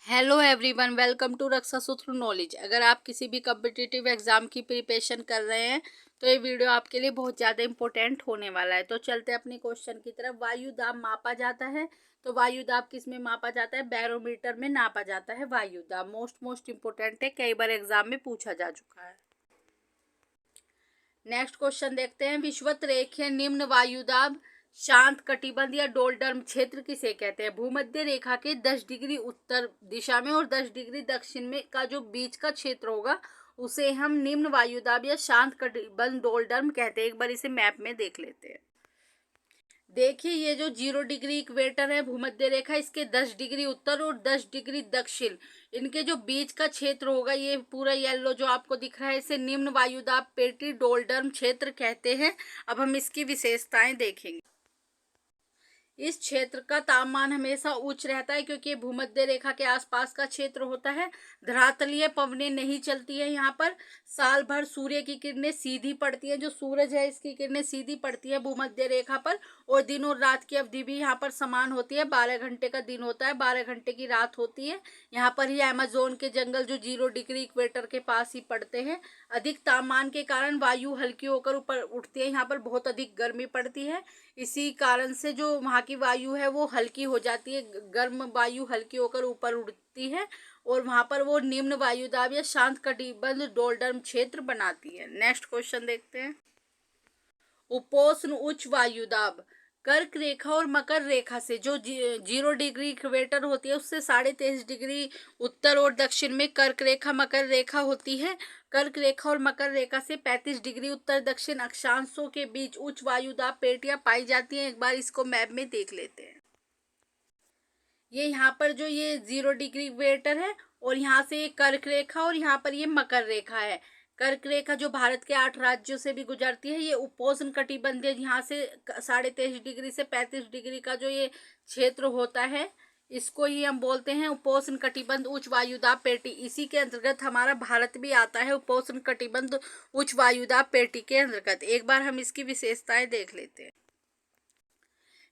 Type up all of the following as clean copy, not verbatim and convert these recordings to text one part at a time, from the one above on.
Hello everyone, welcome to रक्षा सूत्र knowledge. अगर आप किसी भी कम्पिटिटिव एग्जाम की प्रिपरेशन कर रहे हैं तो ये वीडियो आपके लिए बहुत ज़्यादा इंपॉर्टेंट होने वाला है। तो चलते हैं अपने क्वेश्चन की तरफ। वायु दाब मापा जाता है, तो वायु दाब किस में मापा जाता है? बैरोमीटर में नापा जाता है वायु दाब। मोस्ट इंपॉर्टेंट है, कई बार एग्जाम में पूछा जा चुका है। नेक्स्ट क्वेश्चन देखते हैं। विषुवत रेखीय निम्न वायुदाब शांत कटिबंध या डोलडर्म क्षेत्र किसे कहते हैं? भूमध्य रेखा के 10 डिग्री उत्तर दिशा में और 10 डिग्री दक्षिण में का जो बीच का क्षेत्र होगा उसे हम निम्न वायुदाब या शांत कटिबंध डोलडर्म कहते हैं। एक बार इसे मैप में देख लेते हैं। देखिए, ये जो 0 डिग्री इक्वेटर है भूमध्य रेखा, इसके 10 डिग्री उत्तर और 10 डिग्री दक्षिण, इनके जो बीच का क्षेत्र होगा ये पूरा येलो जो आपको दिख रहा है, इसे निम्न वायुदाब पेटी डोलडर्म क्षेत्र कहते हैं। अब हम इसकी विशेषताएं देखेंगे। इस क्षेत्र का तापमान हमेशा उच्च रहता है क्योंकि ये भूमध्य रेखा के आसपास का क्षेत्र होता है। धरातलीय पवनें नहीं चलती है। यहाँ पर साल भर सूर्य की किरणें सीधी पड़ती है। जो सूरज है इसकी किरणें सीधी पड़ती है भूमध्य रेखा पर, और दिन और रात की अवधि भी यहाँ पर समान होती है। 12 घंटे का दिन होता है, 12 घंटे की रात होती है। यहाँ पर ही अमेजोन के जंगल जो 0 डिग्री इक्वेटर के पास ही पड़ते हैं। अधिक तापमान के कारण वायु हल्की होकर ऊपर उठती है। यहाँ पर बहुत अधिक गर्मी पड़ती है। इसी कारण से जो वहाँ की वायु है वो हल्की हो जाती है, गर्म वायु हल्की होकर ऊपर उड़ती है और वहाँ पर वो निम्न वायुदाब या शांत कटिबंध डोलडर्म क्षेत्र बनाती है। नेक्स्ट क्वेश्चन देखते हैं। उपोष्ण उच्च वायुदाब कर्क रेखा और मकर रेखा से जो 0 डिग्री इक्वेटर होती है उससे 23.5 डिग्री उत्तर और दक्षिण में कर्क रेखा मकर रेखा होती है। कर्क रेखा और मकर रेखा से 35 डिग्री उत्तर दक्षिण अक्षांशों के बीच उच्च वायुदाब पेटियां पाई जाती हैं। एक बार इसको मैप में देख लेते हैं। ये यहाँ पर जो ये 0 डिग्री इक्वेटर है और यहाँ से ये कर्क रेखा और यहाँ पर ये मकर रेखा है। कर्क रेखा जो भारत के 8 राज्यों से भी गुजरती है। ये उपोष्ण कटिबंधीय, यहाँ से 23.5 डिग्री से 35 डिग्री का जो ये क्षेत्र होता है इसको ही हम बोलते हैं उपोष्ण कटिबंध उच्च वायुदाब पेटी। इसी के अंतर्गत हमारा भारत भी आता है उपोष्ण कटिबंध उच्च वायुदाब पेटी के अंतर्गत। एक बार हम इसकी विशेषताएं देख लेते हैं।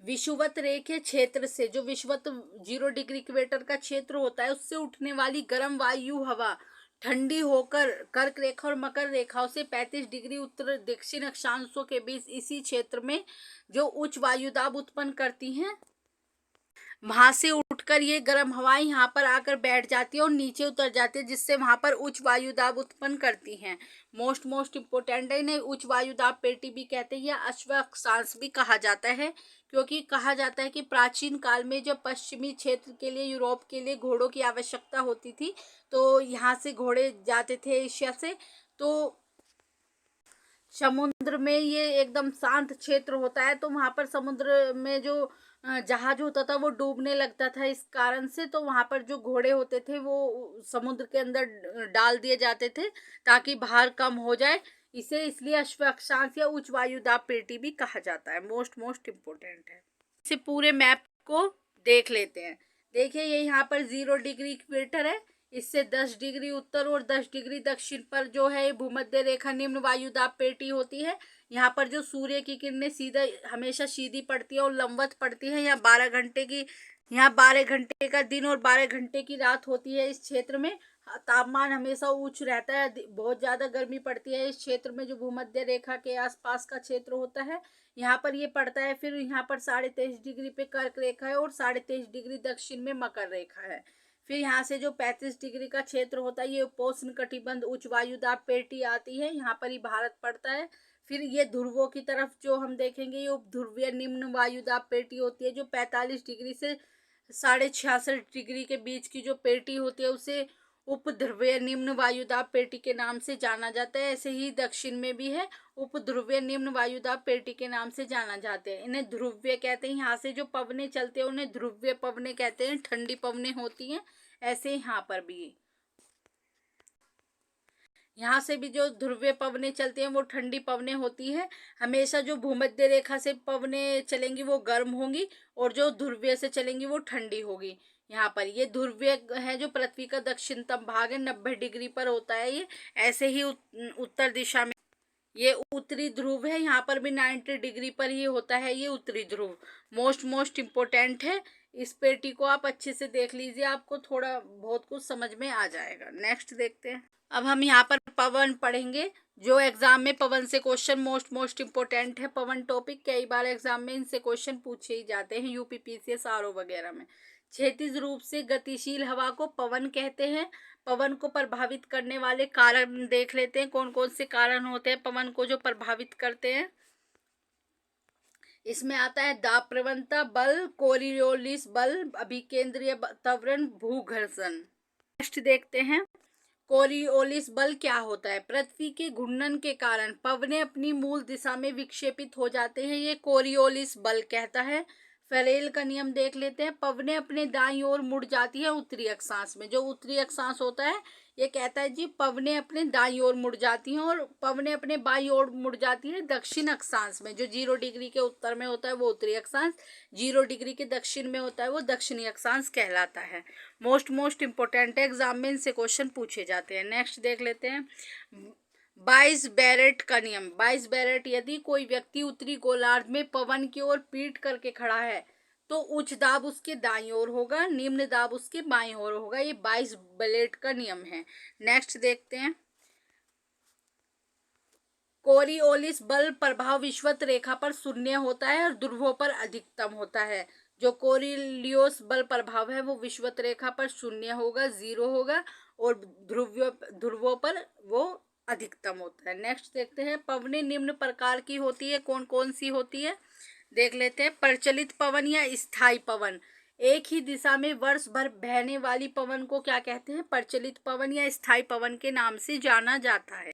विषुवत रेखीय क्षेत्र से जो विषुवत 0 डिग्री इक्वेटर का क्षेत्र होता है उससे उठने वाली गर्म वायु हवा ठंडी होकर कर्क रेखा और मकर रेखाओं से 35 डिग्री उत्तर दक्षिण अक्षांशों के बीच इसी क्षेत्र में जो उच्च वायुदाब उत्पन्न करती हैं, वहां से उठकर ये गर्म हवाएं यहाँ पर आकर बैठ जाती है और नीचे उतर जाती है, जिससे वहां पर उच्च वायुदाब उत्पन्न करती हैं। मोस्ट इम्पोर्टेंट है, इन्हें उच्च वायुदाब पेटी भी कहते हैं या अश्व अक्षांश भी कहा जाता है, क्योंकि कहा जाता है कि प्राचीन काल में जब पश्चिमी क्षेत्र के लिए यूरोप के लिए घोड़ों की आवश्यकता होती थी तो यहाँ से घोड़े जाते थे एशिया से। तो समुद्र में ये एकदम शांत क्षेत्र होता है, तो वहां पर समुद्र में जो जहाज होता था वो डूबने लगता था इस कारण से, तो वहां पर जो घोड़े होते थे वो समुद्र के अंदर डाल दिए जाते थे ताकि भार कम हो जाए। इसे इसलिए अश्व अक्षांश या उच्च वायुदाब पेटी भी कहा जाता है। मोस्ट इम्पोर्टेंट है। इसे पूरे मैप को देख लेते हैं। देखिए, ये यहाँ पर 0 डिग्री इक्वेटर है, इससे 10 डिग्री उत्तर और 10 डिग्री दक्षिण पर जो है भूमध्य रेखा निम्न वायुदाब पेटी होती है। यहाँ पर जो सूर्य की किरणें सीधा हमेशा सीधी पड़ती है और लंबवत पड़ती है। यहाँ 12 घंटे का दिन और 12 घंटे की रात होती है। इस क्षेत्र में तापमान हमेशा उच्च रहता है, बहुत ज़्यादा गर्मी पड़ती है इस क्षेत्र में जो भूमध्य रेखा के आसपास का क्षेत्र होता है। यहाँ पर ये पड़ता है। फिर यहाँ पर 23.5 डिग्री पे कर्क रेखा है और 23.5 डिग्री दक्षिण में मकर रेखा है। फिर यहाँ से जो 35 डिग्री का क्षेत्र होता है ये उपोष्ण कटिबंध उच्च वायुदाब पेटी आती है, यहाँ पर ही भारत पड़ता है। फिर ये ध्रुवों की तरफ जो हम देखेंगे ये उपध्रुवीय निम्न वायुदाब पेटी होती है, जो 45 डिग्री से 66.5 डिग्री के बीच की जो पेटी होती है उसे उपध्रुवीय निम्न वायुदाब पेटी के नाम से जाना जाता है। ऐसे ही दक्षिण में भी है, उपध्रुवीय निम्न वायुदाब पेटी के नाम से जाना जाते हैं। इन्हें ध्रुवीय कहते हैं। यहाँ से जो पवने चलते हैं उन्हें ध्रुवीय पवने कहते हैं, ठंडी पवने होती हैं। ऐसे यहाँ पर भी यहाँ से भी जो ध्रुवीय पवनें चलती हैं वो ठंडी पवनें होती हैं। हमेशा जो भूमध्य रेखा से पवनें चलेंगी वो गर्म होंगी और जो ध्रुवीय से चलेंगी वो ठंडी होगी। यहाँ पर ये ध्रुवीय है जो पृथ्वी का दक्षिणतम भाग है, 90 डिग्री पर होता है ये। ऐसे ही उत्तर दिशा में ये उत्तरी ध्रुव है, यहाँ पर भी 90 डिग्री पर ही होता है ये उत्तरी ध्रुव। मोस्ट इम्पोर्टेंट है। इस पेटी को आप अच्छे से देख लीजिए, आपको थोड़ा बहुत कुछ समझ में आ जाएगा। नेक्स्ट देखते हैं। अब हम यहाँ पर पवन पढ़ेंगे। जो एग्जाम में पवन से क्वेश्चन मोस्ट इम्पोर्टेंट है। पवन टॉपिक कई बार एग्जाम में इनसे क्वेश्चन पूछे ही जाते हैं, यूपीपीसीएस आरओ वगैरह में। क्षैतिज रूप से गतिशील हवा को पवन कहते हैं। पवन को प्रभावित करने वाले कारण देख लेते हैं, कौन कौन से कारण होते हैं पवन को जो प्रभावित करते हैं। इसमें आता है दाब प्रवणता बल, कोरियोलिस बल, अभिकेंद्रीय त्वरण, भूघर्षण। नेक्स्ट देखते हैं कोरियोलिस बल क्या होता है। पृथ्वी के घूर्णन के कारण पवनें अपनी मूल दिशा में विक्षेपित हो जाते हैं, ये कोरियोलिस बल कहता है। फेरेल का नियम देख लेते हैं। पवनें अपने दाईं ओर मुड़ जाती है उत्तरी अक्षांश में। जो उत्तरी अक्षांश होता है ये कहता है जी पवनें अपने दाईं ओर मुड़ जाती हैं, और पवनें अपने बाईं ओर मुड़ जाती है दक्षिण अक्षांश में। जो 0 डिग्री के उत्तर में होता है वो उत्तरी अक्षांश, 0 डिग्री के दक्षिण में होता है वो दक्षिणी अक्षांश कहलाता है। मोस्ट इम्पोर्टेंट है, एग्जाम में इनसे क्वेश्चन पूछे जाते हैं। नेक्स्ट देख लेते हैं बाइस बेरेट का नियम। बाइस बेरेट, यदि कोई व्यक्ति उत्तरी गोलार्ध में पवन की ओर पीठ करके खड़ा है तो उच्च दाब उसके दाईं ओर होगा, निम्न दाब उसके बाईं ओर होगा। ये बाइस बेरेट का नियम है। नेक्स्ट देखते हैं कोरियोलिस बल प्रभाव विषुवत रेखा पर शून्य होता है और ध्रुवों पर अधिकतम होता है। जो कोरियोलिस बल प्रभाव है वो विषुवत रेखा पर शून्य होगा, 0 होगा, और ध्रुवों पर वो अधिकतम होता है। नेक्स्ट देखते हैं पवनें निम्न प्रकार की होती है, कौन कौन सी होती है देख लेते हैं। प्रचलित पवन या स्थायी पवन। एक ही दिशा में वर्ष भर बहने वाली पवन को क्या कहते हैं? प्रचलित पवन या स्थायी पवन के नाम से जाना जाता है।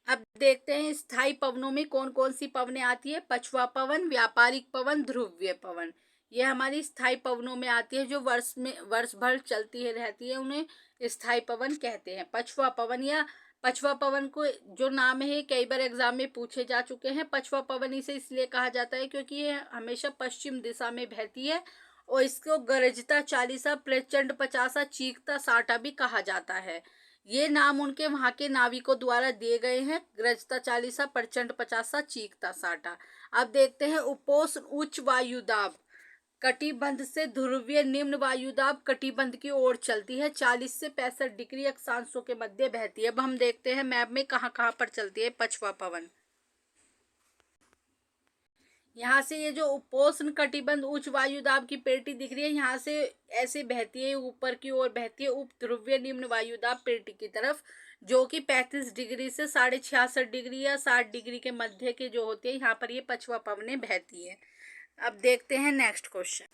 अब देखते हैं स्थायी पवनों में कौन कौन सी पवनें आती है। पछुआ पवन, व्यापारिक पवन, ध्रुवीय पवन, ये हमारी स्थायी पवनों में आती है। जो वर्ष भर चलती है रहती है उन्हें स्थायी पवन कहते हैं। पछुआ पवन या पछुआ पवन को जो नाम है कई बार एग्जाम में पूछे जा चुके हैं। पछुआ पवन इसे इसलिए कहा जाता है क्योंकि ये हमेशा पश्चिम दिशा में बहती है, और इसको गरजता चालीसा, प्रचंड पचासा, चीखता साटा भी कहा जाता है। ये नाम उनके वहां के नाविकों द्वारा दिए गए हैं, गरजता चालीसा, प्रचंड पचासा, चीखता साटा। अब देखते हैं उपोष्ण उच्च वायुदाब। कटिबंध से ध्रुवीय निम्न वायुदाब कटिबंध की ओर चलती है, 40 से 65 डिग्री अक्षांशों के मध्य बहती है। अब हम देखते हैं मैप में कहाँ कहाँ पर चलती है पछुआ पवन। यहाँ से ये जो उपोष्ण कटिबंध उच्च वायुदाब की पेटी दिख रही है, यहाँ से ऐसे बहती है, ऊपर की ओर बहती है उप ध्रुवीय निम्न वायुदाब पेटी की तरफ, जो कि 35 डिग्री से 66.5 डिग्री या 60 डिग्री के मध्य के जो होते हैं, यहाँ पर ये पछुआ पवनें बहती है। अब देखते हैं नेक्स्ट क्वेश्चन।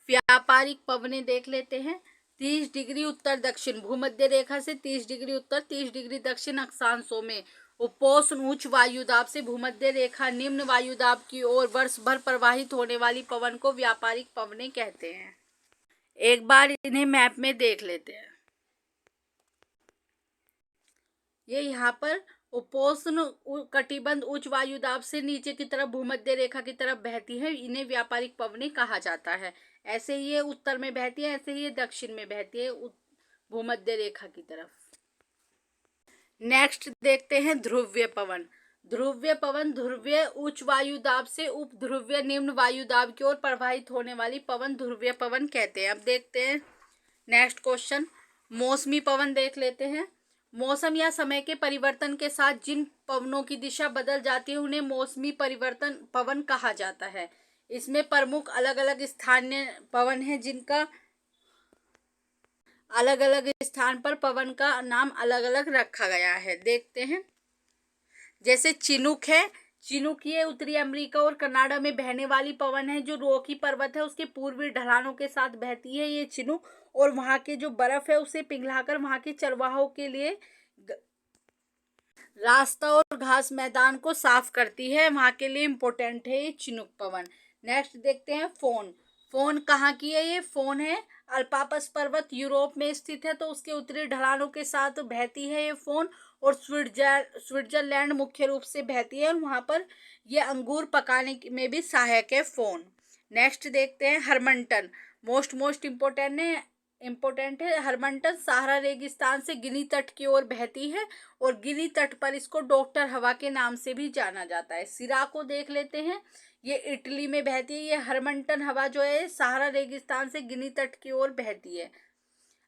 व्यापारिक पवनें देख लेते हैं। 30 डिग्री उत्तर दक्षिण भूमध्य रेखा से 30 डिग्री उत्तर 30 डिग्री दक्षिण अक्षांशों में उपोष्ण उच्च वायुदाब से भूमध्य रेखा निम्न वायुदाब की ओर वर्ष भर प्रवाहित होने वाली पवन को व्यापारिक पवनें कहते हैं। एक बार इन्हें मैप में देख लेते हैं। ये यहाँ पर उपोष्ण कटिबंध उच्च वायुदाब से नीचे की तरफ भूमध्य रेखा की तरफ बहती है, इन्हें व्यापारिक पवनें कहा जाता है। ऐसे ही ये उत्तर में बहती है, ऐसे ही ये दक्षिण में बहती है भूमध्य रेखा की तरफ। नेक्स्ट देखते हैं ध्रुवीय पवन। ध्रुवीय पवन ध्रुवीय उच्च वायुदाब से उप ध्रुवीय निम्न वायुदाब की ओर प्रवाहित होने वाली पवन ध्रुवीय पवन कहते हैं। अब देखते हैं नेक्स्ट क्वेश्चन। मौसमी पवन देख लेते हैं। मौसम या समय के परिवर्तन के साथ जिन पवनों की दिशा बदल जाती है उन्हें मौसमी परिवर्तन पवन कहा जाता है। इसमें प्रमुख अलग अलग स्थानीय पवन है, जिनका अलग अलग स्थान पर पवन का नाम अलग अलग रखा गया है। देखते हैं जैसे चिनूक है। चिनूक ये उत्तरी अमेरिका और कनाडा में बहने वाली पवन है, जो रॉकी पर्वत है उसके पूर्वी ढलानों के साथ बहती है ये चिनूक, और वहाँ के जो बर्फ है उसे पिघलाकर वहाँ के चरवाहों के लिए रास्ता और घास मैदान को साफ करती है, वहाँ के लिए इम्पोर्टेंट है ये चिनूक पवन। नेक्स्ट देखते हैं फोन। फोन कहाँ की है? ये फोन है अल्पापस पर्वत यूरोप में स्थित है, तो उसके उत्तरी ढलानों के साथ बहती है ये फोन, और स्विट्जरलैंड मुख्य रूप से बहती है, और वहाँ पर ये अंगूर पकाने में भी सहायक है फोन। नेक्स्ट देखते हैं हरमंटन। मोस्ट इम्पोर्टेंट है हरमंटन। सहारा रेगिस्तान से गिनी तट की ओर बहती है, और गिनी तट पर इसको डॉक्टर हवा के नाम से भी जाना जाता है। सिरा को देख लेते हैं। ये इटली में बहती है। ये हरमंटन हवा जो है सहारा रेगिस्तान से गिनी तट की ओर बहती है।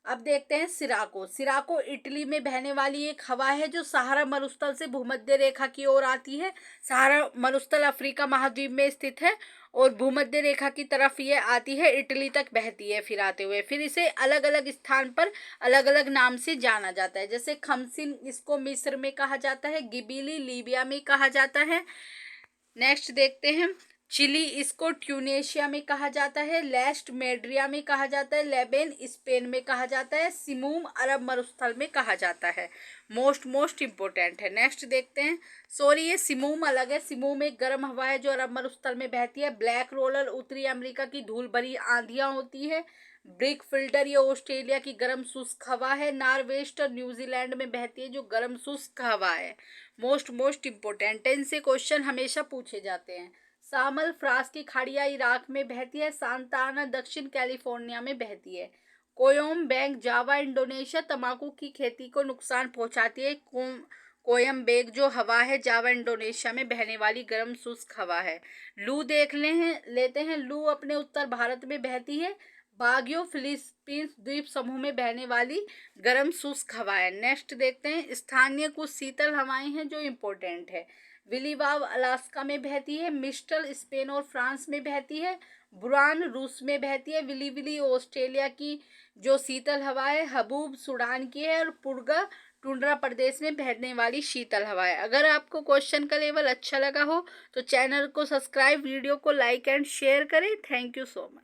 अब देखते हैं सिराको। सिराको इटली में बहने वाली एक हवा है जो सहारा मरुस्थल से भूमध्य रेखा की ओर आती है। सहारा मरुस्थल अफ्रीका महाद्वीप में स्थित है और भूमध्य रेखा की तरफ ये आती है, इटली तक बहती है फिर आते हुए। फिर इसे अलग अलग स्थान पर अलग अलग नाम से जाना जाता है। जैसे खमसिन इसको मिस्र में कहा जाता है, गिबिली लीबिया में कहा जाता है। नेक्स्ट देखते हैं चिली, इसको ट्यूनेशिया में कहा जाता है। लेस्ट मेड्रिया में कहा जाता है। लेबेन स्पेन में कहा जाता है। सिमूम अरब मरुस्थल में कहा जाता है। मोस्ट इम्पोर्टेंट है। नेक्स्ट देखते हैं, सॉरी ये सिमूम अलग है। सिमूम एक गर्म हवा है जो अरब मरुस्थल में बहती है। ब्लैक रोलर उत्तरी अमेरिका की धूल भरी आंधियां होती है। ब्रिक फिल्टर ये ऑस्ट्रेलिया की गर्म शुष्क हवा है। नॉर्वेस्टर न्यूजीलैंड में बहती है जो गर्म शुष्क हवा है। मोस्ट इम्पोर्टेंट है, इनसे क्वेश्चन हमेशा पूछे जाते हैं। सामल फ्रांस की खाड़िया इराक में बहती है। सांता आना दक्षिण कैलिफोर्निया में बहती है। कोयम बेग जावा इंडोनेशिया तंबाकू की खेती को नुकसान पहुंचाती है। कोयम बेग जो हवा है जावा इंडोनेशिया में बहने वाली गर्म शुष्क हवा है। लू लेते हैं। लू अपने उत्तर भारत में बहती है। बागियो फिलीपींस द्वीप समूह में बहने वाली गर्म शुष्क हवा है। नेक्स्ट देखते हैं, स्थानीय कुछ शीतल हवाएं हैं जो इम्पोर्टेंट है। विलीवाव अलास्का में बहती है। मिस्टल स्पेन और फ्रांस में बहती है। बुरान रूस में बहती है। विली ऑस्ट्रेलिया की जो शीतल हवा है। हबूब सूडान की है। और पुर्गा टुंड्रा प्रदेश में बहने वाली शीतल हवा है। अगर आपको क्वेश्चन का लेवल अच्छा लगा हो तो चैनल को सब्सक्राइब, वीडियो को लाइक एंड शेयर करें। Thank you so much.